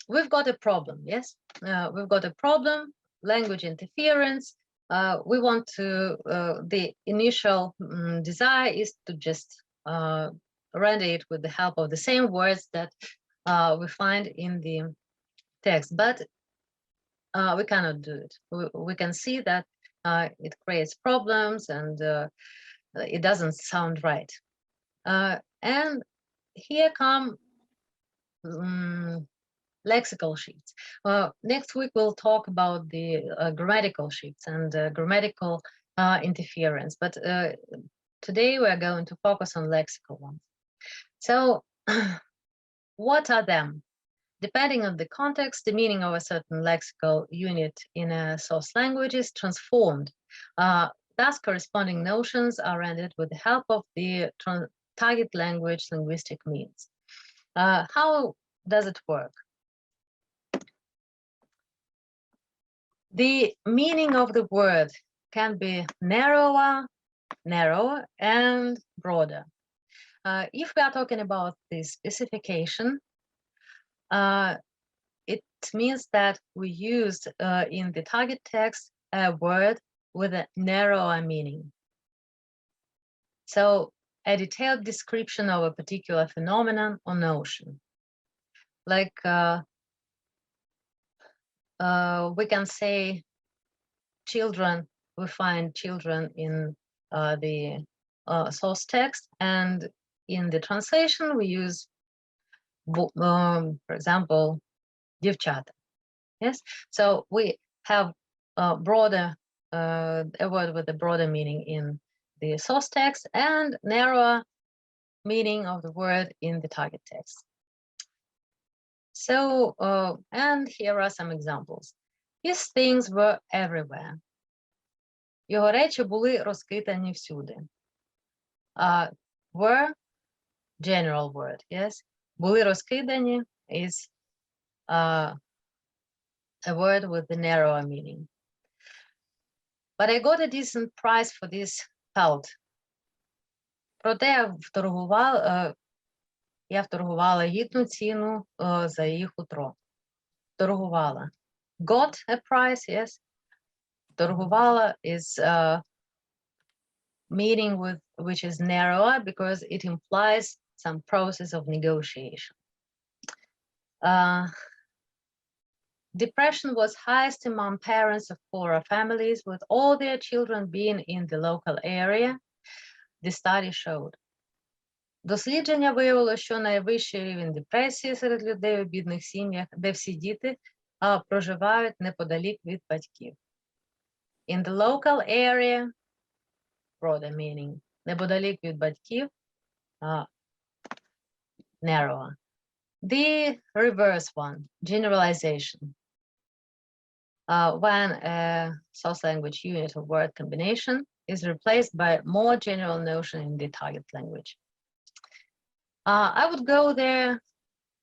we've got a problem, yes? We've got a problem, language interference. We want to, the initial desire is to just render it with the help of the same words that we find in the text, but we cannot do it. We can see that it creates problems and it doesn't sound right. And here come lexical sheets. Next week we'll talk about the grammatical sheets and grammatical interference, but today we are going to focus on lexical ones. So what are them? Depending on the context, the meaning of a certain lexical unit in a source language is transformed. Thus, corresponding notions are rendered with the help of the target language linguistic means. How does it work? The meaning of the word can be narrower, and broader. If we are talking about the specification, it means that we used in the target text a word with a narrower meaning. So a detailed description of a particular phenomenon or notion. Like we can say children, we find children in the source text, and in the translation we use, for example, девчата. Yes, so we have a broader, a word with a broader meaning in the source text and narrower meaning of the word in the target text. So, and here are some examples. His things were everywhere. Його речі були розкидані всюди. Were, general word, yes. Були розкидані is a word with the narrower meaning. But I got a decent price for this pelt. Проте я вторгувала гідну ціну за її хутро. Торгувала. Got a price, yes. Торгувала is meaning with which is narrower because it implies some process of negotiation. Depression was highest among parents of poorer families, with all their children being in the local area, the study showed. Дослідження виявило, що найвищий рівень депресії серед людей у бідних сім'ях, де всі діти проживають неподалік від батьків. In the local area, broader meaning, неподалік від батьків, narrower. The reverse one, generalization. When a source language unit or word combination is replaced by a more general notion in the target language. I would go there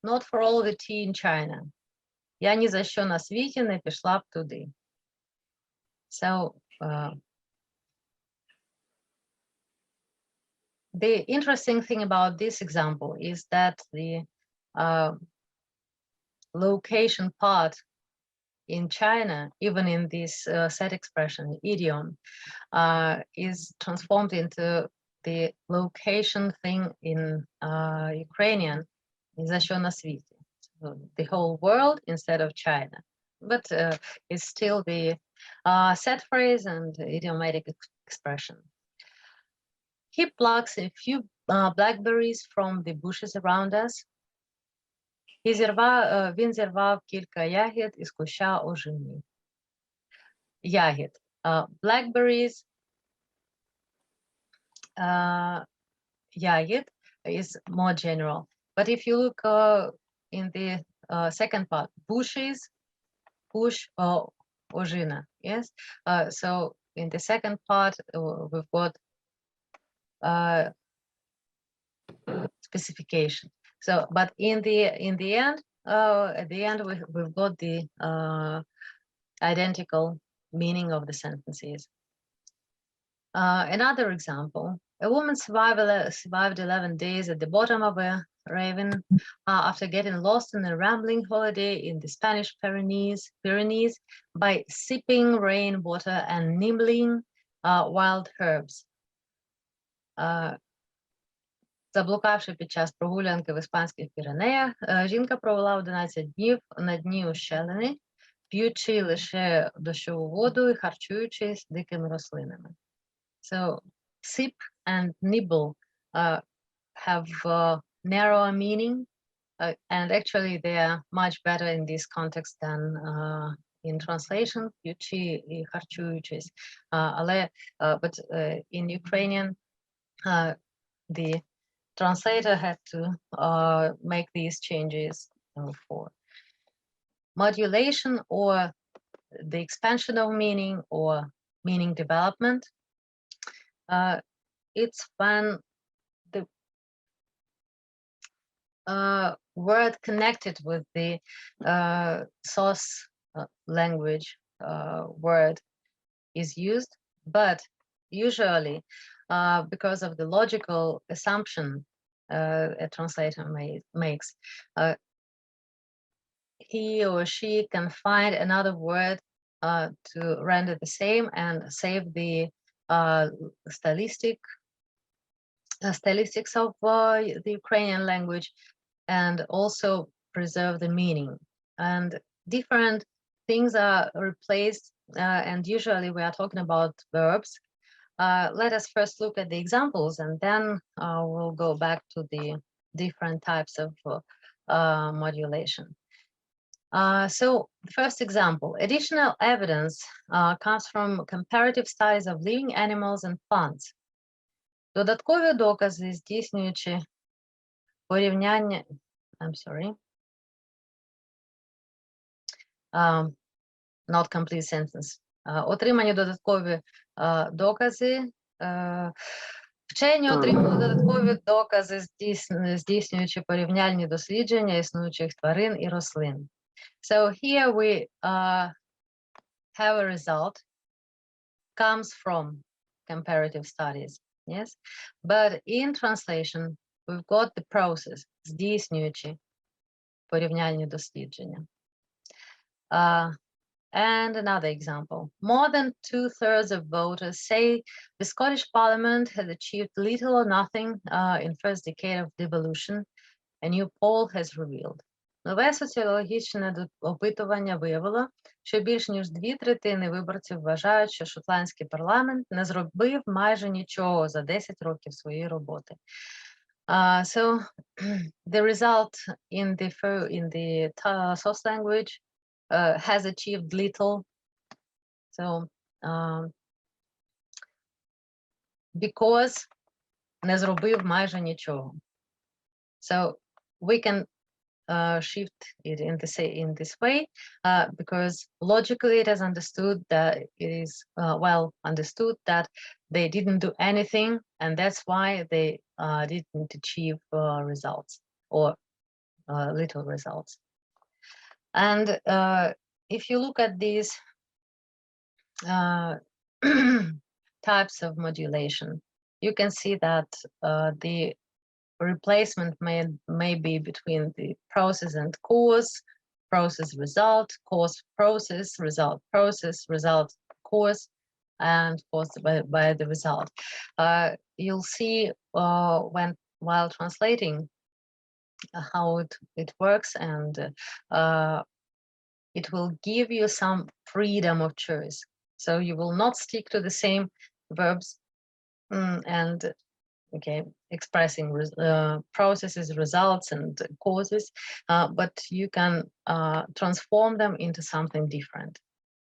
not for all the tea in China. Я ні за що на світі не пішла б туди. So, the interesting thing about this example is that the location part in China, even in this set expression, idiom, is transformed into the location thing in Ukrainian, за що на світі. So the whole world instead of China. But it's still the set phrase and idiomatic expression. He plucks a few blackberries from the bushes around us. Він зірвав кілька ягід із куща ожини. Ягід. Blackberries, ягід is more general. But if you look in the second part, bushes, kush, ожина, yes? So in the second part, we've got specification. So, but in the end, at the end, we've got the identical meaning of the sentences. Another example: a woman survived 11 days at the bottom of a Raven, after getting lost in a rambling holiday in the Spanish Pyrenees, by sipping rainwater and nibbling wild herbs. Заблукавши під час прогулянки в іспанських Піренеях, жінка провела 11 днів на дні ущелини, п'ючи лише дощову воду і харчуючись дикими рослинами. So, sip and nibble have narrower meaning, and actually they are much better in this context than in translation, п'ючи і харчуючись. But in Ukrainian, the translator had to make these changes for modulation, or the expansion of meaning, or meaning development. It's when the word connected with the source language word is used, but usually because of the logical assumption a translator makes, he or she can find another word to render the same and save the stylistics of the Ukrainian language, and also preserve the meaning. And different things are replaced, and usually we are talking about verbs. Let us first look at the examples, and then we'll go back to the different types of modulation. So the first example, additional evidence comes from comparative studies of living animals and plants. Додаткові докази, здійснюючи порівняння, not complete sentence. Отримані додаткові докази. Вчені отримали додаткові докази, здійснюючи порівняльні дослідження існуючих тварин і рослин. So here we have a result comes from comparative studies, yes? But in translation, we've got the process, здійснюючи порівняльні дослідження. And another example, more than 2/3 of voters say the Scottish Parliament has achieved little or nothing in first decade of devolution, a new poll has revealed. Нове соціологічне опитування виявило, що більш ніж 2/3 виборців вважають, що шотландський парламент не зробив майже нічого за 10 років своєї роботи. So the result in the source language has achieved little. So because не зробив майже нічого. So we can shift it in this way because logically it is understood that it is well understood that they didn't do anything, and that's why they didn't achieve results, or little results. And if you look at these types of modulation, you can see that the replacement may be between the process and cause, process result, cause process, result process, result cause, and caused by the result. You'll see while translating how it works, and it will give you some freedom of choice. So you will not stick to the same verbs and expressing processes, results, and causes, but you can transform them into something different.